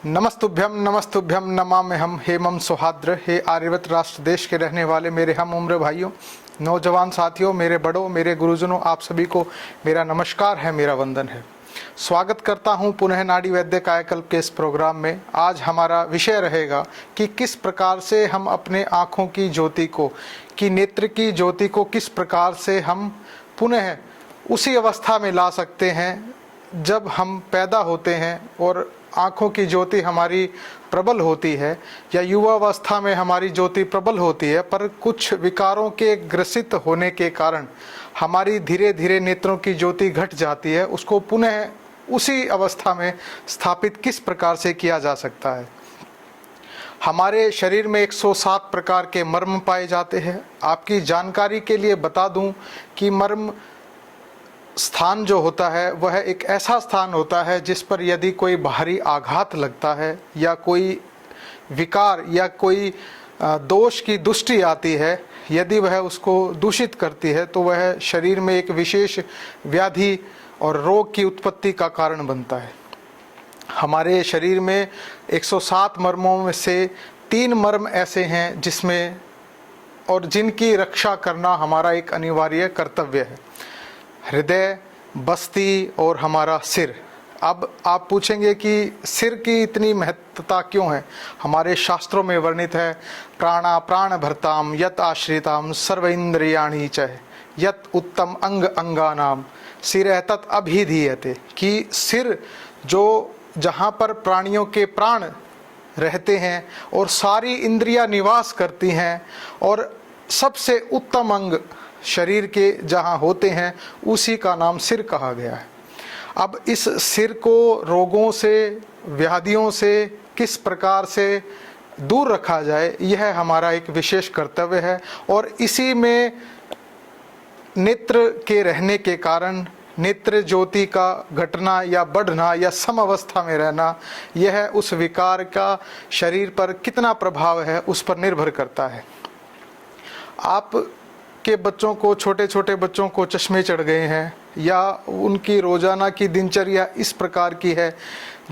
नमस्तुभ्यम नमस्तुभ्यम नमाम्यहम् हेमं सौहार्द्र। हे आर्यवत राष्ट्र देश के रहने वाले मेरे हम उम्र भाइयों, नौजवान साथियों, मेरे बड़ों, मेरे गुरुजनों, आप सभी को मेरा नमस्कार है, मेरा वंदन है। स्वागत करता हूं पुनः नाड़ी वैद्य कायाकल्प के इस प्रोग्राम में। आज हमारा विषय रहेगा कि किस प्रकार से हम अपने आँखों की ज्योति को, नेत्र की ज्योति को किस प्रकार से हम पुनः उसी अवस्था में ला सकते हैं जब हम पैदा होते हैं और आँखों की ज्योति हमारी प्रबल होती है, या युवावस्था में हमारी ज्योति प्रबल होती है, पर कुछ विकारों के ग्रसित होने के कारण हमारी धीरे धीरे नेत्रों की ज्योति घट जाती है। उसको पुनः उसी अवस्था में स्थापित किस प्रकार से किया जा सकता है। हमारे शरीर में 107 प्रकार के मर्म पाए जाते हैं। आपकी जानकारी के लिए बता दूं कि मर्म स्थान जो होता है वह एक ऐसा स्थान होता है जिस पर यदि कोई बाहरी आघात लगता है या कोई विकार या कोई दोष की दृष्टि आती है, यदि वह उसको दूषित करती है तो वह शरीर में एक विशेष व्याधि और रोग की उत्पत्ति का कारण बनता है। हमारे शरीर में 107 मर्मों में से 3 मर्म ऐसे हैं जिसमें और जिनकी रक्षा करना हमारा एक अनिवार्य कर्तव्य है: हृदय, बस्ती और हमारा सिर। अब आप पूछेंगे कि सिर की इतनी महत्वता क्यों है। हमारे शास्त्रों में वर्णित है, प्राणा प्राण भरताम यत आश्रिताम सर्व इंद्रियाणि च यत उत्तम अंग अंगानाम सिर तत् अभिधीयते, कि सिर जो जहाँ पर प्राणियों के प्राण रहते हैं और सारी इंद्रियां निवास करती हैं और सबसे उत्तम अंग शरीर के जहाँ होते हैं उसी का नाम सिर कहा गया है। अब इस सिर को रोगों से, व्याधियों से किस प्रकार से दूर रखा जाए, यह हमारा एक विशेष कर्तव्य है। और इसी में नेत्र के रहने के कारण नेत्र ज्योति का घटना या बढ़ना या समअवस्था में रहना, यह उस विकार का शरीर पर कितना प्रभाव है उस पर निर्भर करता है। आप के बच्चों को, छोटे छोटे बच्चों को चश्मे चढ़ गए हैं या उनकी रोजाना की दिनचर्या इस प्रकार की है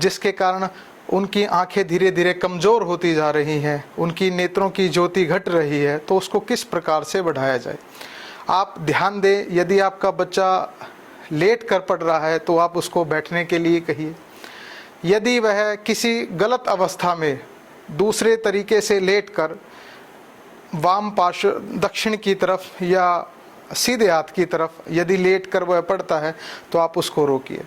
जिसके कारण उनकी आंखें धीरे धीरे कमज़ोर होती जा रही हैं, उनकी नेत्रों की ज्योति घट रही है, तो उसको किस प्रकार से बढ़ाया जाए। आप ध्यान दें, यदि आपका बच्चा लेट कर पढ़ रहा है तो आप उसको बैठने के लिए कहिए। यदि वह किसी गलत अवस्था में दूसरे तरीके से लेट कर वाम पार्श्व दक्षिण की तरफ या सीधे हाथ की तरफ यदि लेट कर वह पढ़ता है तो आप उसको रोकिए।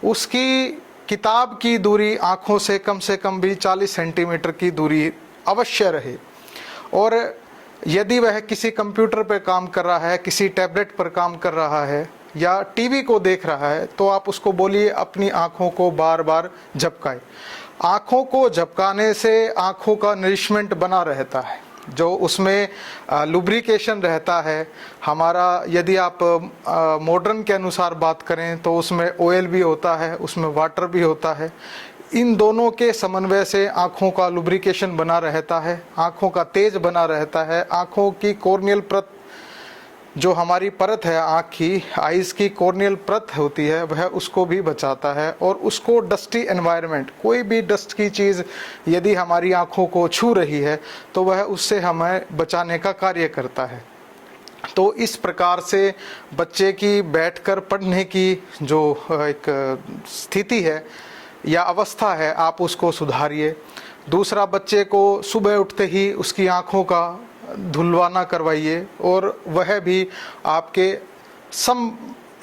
उसकी किताब की दूरी आँखों से कम भी 40 सेंटीमीटर की दूरी अवश्य रहे। और यदि वह किसी कंप्यूटर पर काम कर रहा है, किसी टैबलेट पर काम कर रहा है या टीवी को देख रहा है, तो आप उसको बोलिए अपनी आँखों को बार बार झपकाए। आँखों को झपकाने से आँखों का नरिशमेंट बना रहता है, जो उसमें लुब्रिकेशन रहता है। हमारा यदि आप मॉडर्न के अनुसार बात करें तो उसमें ऑयल भी होता है, उसमें वाटर भी होता है। इन दोनों के समन्वय से आँखों का लुब्रिकेशन बना रहता है, आँखों का तेज बना रहता है। आँखों की कॉर्नियल परत, जो हमारी परत है आँख की, आइज़ की कॉर्नियल परत होती है, वह उसको भी बचाता है। और उसको डस्टी एनवायरनमेंट, कोई भी डस्ट की चीज़ यदि हमारी आँखों को छू रही है तो वह उससे हमें बचाने का कार्य करता है। तो इस प्रकार से बच्चे की बैठकर पढ़ने की जो एक स्थिति है या अवस्था है, आप उसको सुधारिए। दूसरा, बच्चे को सुबह उठते ही उसकी आँखों का धुलवाना करवाइए और वह भी आपके सम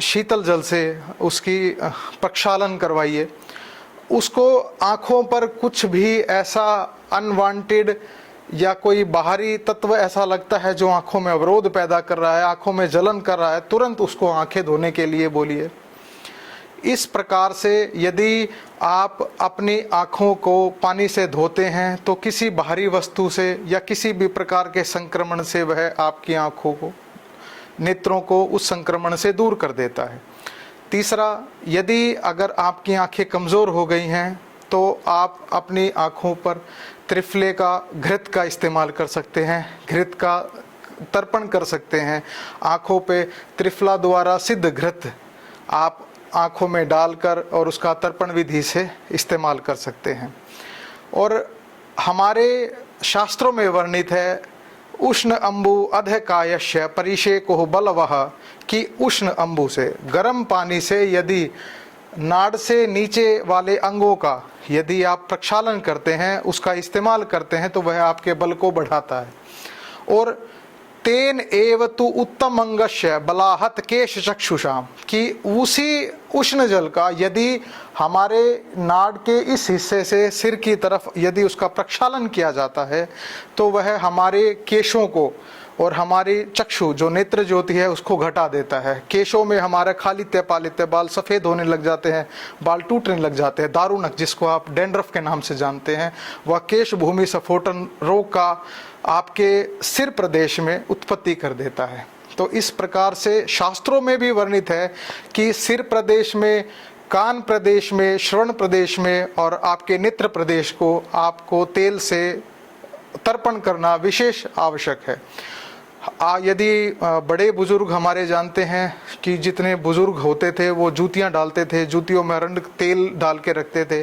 शीतल जल से उसकी प्रक्षालन करवाइए। उसको आँखों पर कुछ भी ऐसा अनवांटेड या कोई बाहरी तत्व ऐसा लगता है जो आँखों में अवरोध पैदा कर रहा है, आँखों में जलन कर रहा है, तुरंत उसको आँखें धोने के लिए बोलिए। इस प्रकार से यदि आप अपनी आँखों को पानी से धोते हैं तो किसी बाहरी वस्तु से या किसी भी प्रकार के संक्रमण से वह आपकी आँखों को, नेत्रों को उस संक्रमण से दूर कर देता है। तीसरा, यदि अगर आपकी आँखें कमज़ोर हो गई हैं तो आप अपनी आँखों पर त्रिफले का, घृत का इस्तेमाल कर सकते हैं, घृत का तर्पण कर सकते हैं। आँखों पे त्रिफला द्वारा सिद्ध घृत आप आँखों में डालकर और उसका तर्पण विधि से इस्तेमाल कर सकते हैं। और हमारे शास्त्रों में वर्णित है उष्ण अम्बु अध कायस्य परिषेको बलवः, कि उष्ण अम्बु से, गर्म पानी से यदि नाड़ से नीचे वाले अंगों का यदि आप प्रक्षालन करते हैं, उसका इस्तेमाल करते हैं, तो वह आपके बल को बढ़ाता है। और तेन एव तु उत्तम अंगस्य बलाहत केश चक्षुषाम, कि उसी उष्ण जल का यदि हमारे नाड़ के इस हिस्से से सिर की तरफ यदि उसका प्रक्षालन किया जाता है, तो वह हमारे केशों को और हमारी चक्षु जो नेत्र ज्योति है उसको घटा देता है। केशों में हमारे खालित्य पालित्य बाल सफ़ेद होने लग जाते हैं, बाल टूटने लग जाते हैं, दारुणक जिसको आप डैंड्रफ के नाम से जानते हैं, वह केश भूमि स्फोटन रोग का आपके सिर प्रदेश में उत्पत्ति कर देता है। तो इस प्रकार से शास्त्रों में भी वर्णित है कि सिर प्रदेश में, कान प्रदेश में, श्रवण प्रदेश में और आपके नेत्र प्रदेश को आपको तेल से तर्पण करना विशेष आवश्यक है। यदि बड़े बुजुर्ग हमारे जानते हैं कि जितने बुजुर्ग होते थे वो जूतियां डालते थे, जूतियों में अरंड तेल डाल के रखते थे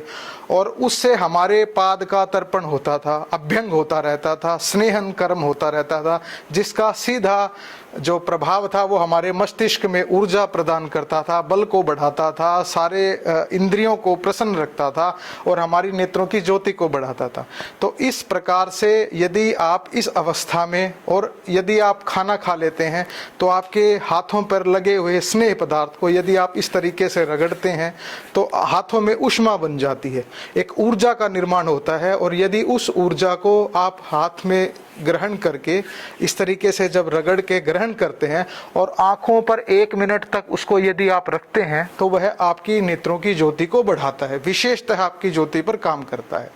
और उससे हमारे पाद का तर्पण होता था, अभ्यंग होता रहता था, स्नेहन कर्म होता रहता था, जिसका सीधा जो प्रभाव था वो हमारे मस्तिष्क में ऊर्जा प्रदान करता था, बल को बढ़ाता था, सारे इंद्रियों को प्रसन्न रखता था और हमारी नेत्रों की ज्योति को बढ़ाता था। तो इस प्रकार से यदि आप इस अवस्था में और यदि आप खाना खा लेते हैं तो आपके हाथों पर लगे हुए स्नेह पदार्थ को यदि आप इस तरीके से रगड़ते हैं तो हाथों में ऊष्मा बन जाती है, एक ऊर्जा का निर्माण होता है। और यदि उस ऊर्जा को आप हाथ में ग्रहण करके इस तरीके से जब रगड़ के ग्रहण करते हैं और आंखों पर 1 मिनट तक उसको यदि आप रखते हैं तो वह आपकी नेत्रों की ज्योति को बढ़ाता है, विशेषतः आपकी ज्योति पर काम करता है।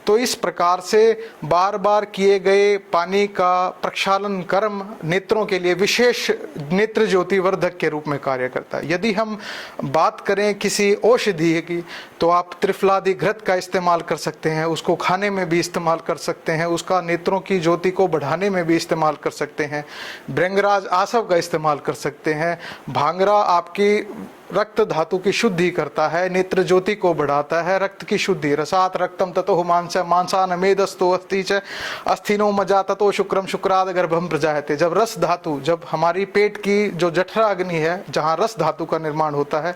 तो इस प्रकार से बार बार किए गए पानी का प्रक्षालन कर्म नेत्रों के लिए विशेष नेत्र ज्योति वर्धक के रूप में कार्य करता है। यदि हम बात करें किसी औषधि की तो आप त्रिफलादि घृत का इस्तेमाल कर सकते हैं, उसको खाने में भी इस्तेमाल कर सकते हैं, उसका नेत्रों की ज्योति को बढ़ाने में भी इस्तेमाल कर सकते हैं, भृंगराज आसव का इस्तेमाल कर सकते हैं। भांगरा आपकी रक्त धातु की शुद्धि करता है, नेत्र ज्योति को बढ़ाता है, रक्त की शुद्धि, रसात रक्तम ततो मांस मांसान मेदस्तो अस्ति च अस्थिनो मजा ततो शुक्रम शुक्राद गर्भम प्रजायते। जब रस धातु, जब हमारी पेट की जो जठरा अग्नि है जहाँ रस धातु का निर्माण होता है,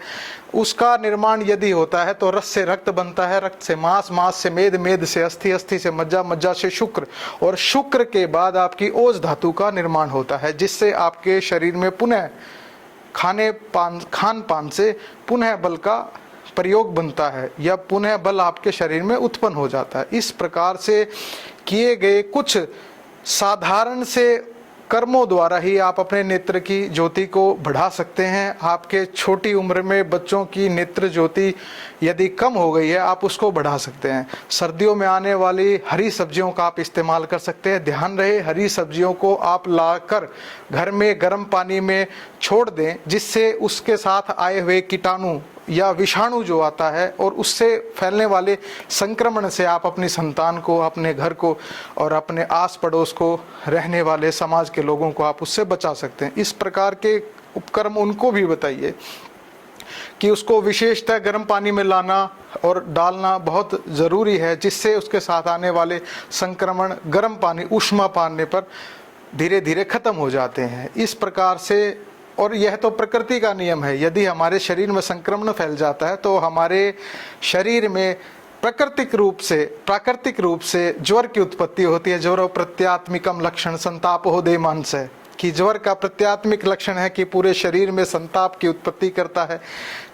उसका निर्माण यदि होता है तो रस से रक्त बनता है, रक्त से मांस, मांस से मेद, मेद से अस्थि, अस्थि से मज्जा, मज्जा से शुक्र और शुक्र के बाद आपकी ओज धातु का निर्माण होता है, जिससे आपके शरीर में पुनः खान पान से पुनः बल का प्रयोग बनता है या पुनः बल आपके शरीर में उत्पन्न हो जाता है। इस प्रकार से किए गए कुछ साधारण से कर्मों द्वारा ही आप अपने नेत्र की ज्योति को बढ़ा सकते हैं। आपके छोटी उम्र में बच्चों की नेत्र ज्योति यदि कम हो गई है, आप उसको बढ़ा सकते हैं। सर्दियों में आने वाली हरी सब्जियों का आप इस्तेमाल कर सकते हैं। ध्यान रहे, हरी सब्जियों को आप लाकर घर में गर्म पानी में छोड़ दें, जिससे उसके साथ आए हुए कीटाणु या विषाणु जो आता है और उससे फैलने वाले संक्रमण से आप अपनी संतान को, अपने घर को और अपने आस पड़ोस को, रहने वाले समाज के लोगों को आप उससे बचा सकते हैं। इस प्रकार के उपक्रम उनको भी बताइए कि उसको विशेषतः गर्म पानी में लाना और डालना बहुत ज़रूरी है, जिससे उसके साथ आने वाले संक्रमण गर्म पानी, ऊष्मा पाने पर धीरे धीरे खत्म हो जाते हैं। इस प्रकार से, और यह तो प्रकृति का नियम है, यदि हमारे शरीर में संक्रमण फैल जाता है तो हमारे शरीर में प्राकृतिक रूप से ज्वर की उत्पत्ति होती है। ज्वर प्रत्यात्मिकम लक्षण संतापो देमांस है, कि ज्वर का प्रत्यात्मिक लक्षण है कि पूरे शरीर में संताप की उत्पत्ति करता है,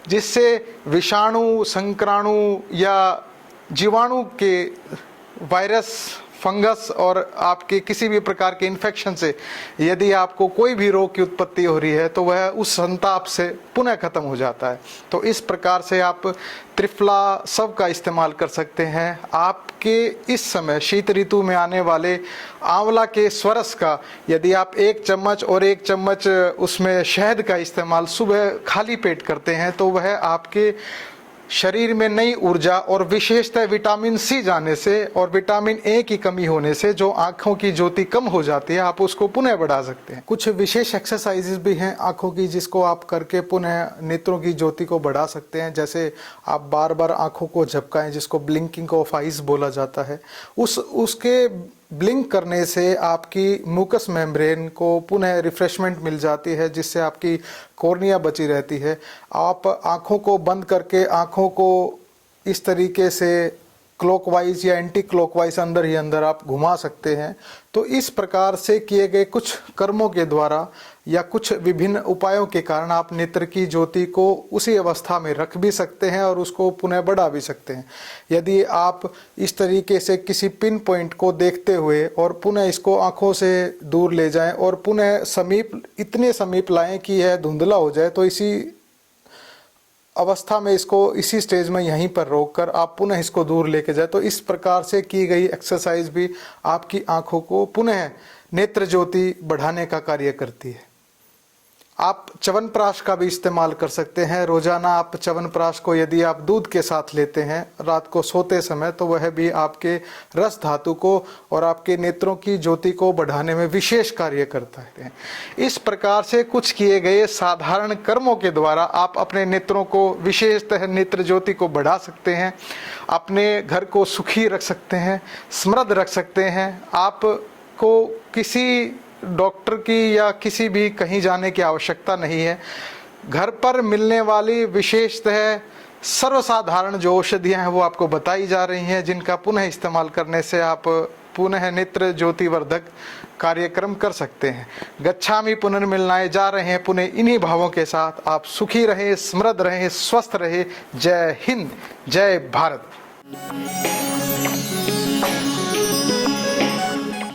जिससे विषाणु, संक्राणु या जीवाणु के, वायरस, फंगस और आपके किसी भी प्रकार के इन्फेक्शन से यदि आपको कोई भी रोग की उत्पत्ति हो रही है तो वह उस संताप से पुनः खत्म हो जाता है। तो इस प्रकार से आप त्रिफला सब का इस्तेमाल कर सकते हैं। आपके इस समय शीत ऋतु में आने वाले आंवला के स्वरस का यदि आप 1 चम्मच और 1 चम्मच उसमें शहद का इस्तेमाल सुबह खाली पेट करते हैं तो वह आपके शरीर में नई ऊर्जा और विशेषतः विटामिन सी जाने से और विटामिन ए की कमी होने से जो आंखों की ज्योति कम हो जाती है, आप उसको पुनः बढ़ा सकते हैं। कुछ विशेष एक्सरसाइजेज भी हैं आंखों की, जिसको आप करके पुनः नेत्रों की ज्योति को बढ़ा सकते हैं। जैसे आप बार बार आंखों को झपकाएं, जिसको ब्लिंकिंग ऑफ आइज बोला जाता है। उसके ब्लिंक करने से आपकी म्यूकस मेम्ब्रेन को पुनः रिफ्रेशमेंट मिल जाती है, जिससे आपकी कॉर्निया बची रहती है। आप आंखों को बंद करके आंखों को इस तरीके से क्लॉकवाइज या एंटी क्लॉकवाइज अंदर ही अंदर आप घुमा सकते हैं। तो इस प्रकार से किए गए कुछ कर्मों के द्वारा या कुछ विभिन्न उपायों के कारण आप नेत्र की ज्योति को उसी अवस्था में रख भी सकते हैं और उसको पुनः बढ़ा भी सकते हैं। यदि आप इस तरीके से किसी पिन पॉइंट को देखते हुए और पुनः इसको आंखों से दूर ले जाएं और पुनः समीप, इतने समीप लाएं कि यह धुंधला हो जाए, तो इसी अवस्था में इसको इसी स्टेज में यहीं पर रोककर आप पुनः इसको दूर लेके जाए, तो इस प्रकार से की गई एक्सरसाइज भी आपकी आंखों को पुनः नेत्र ज्योति बढ़ाने का कार्य करती है। आप च्यवनप्राश का भी इस्तेमाल कर सकते हैं। रोजाना आप च्यवनप्राश को यदि आप दूध के साथ लेते हैं रात को सोते समय, तो वह भी आपके रस धातु को और आपके नेत्रों की ज्योति को बढ़ाने में विशेष कार्य करता है। इस प्रकार से कुछ किए गए साधारण कर्मों के द्वारा आप अपने नेत्रों को, विशेषतः नेत्र ज्योति को बढ़ा सकते हैं, अपने घर को सुखी रख सकते हैं, समृद्ध रख सकते हैं। आपको किसी डॉक्टर की या किसी भी कहीं जाने की आवश्यकता नहीं है। घर पर मिलने वाली विशेषतः सर्वसाधारण जो औषधियां हैं वो आपको बताई जा रही हैं, जिनका पुनः इस्तेमाल करने से आप पुनः नेत्र ज्योतिवर्धक कार्यक्रम कर सकते हैं। गच्छामि पुनर्मिलनाय जा रहे हैं पुनः इन्हीं भावों के साथ। आप सुखी रहें, समृद्ध रहें, स्वस्थ रहें। जय हिंद, जय भारत।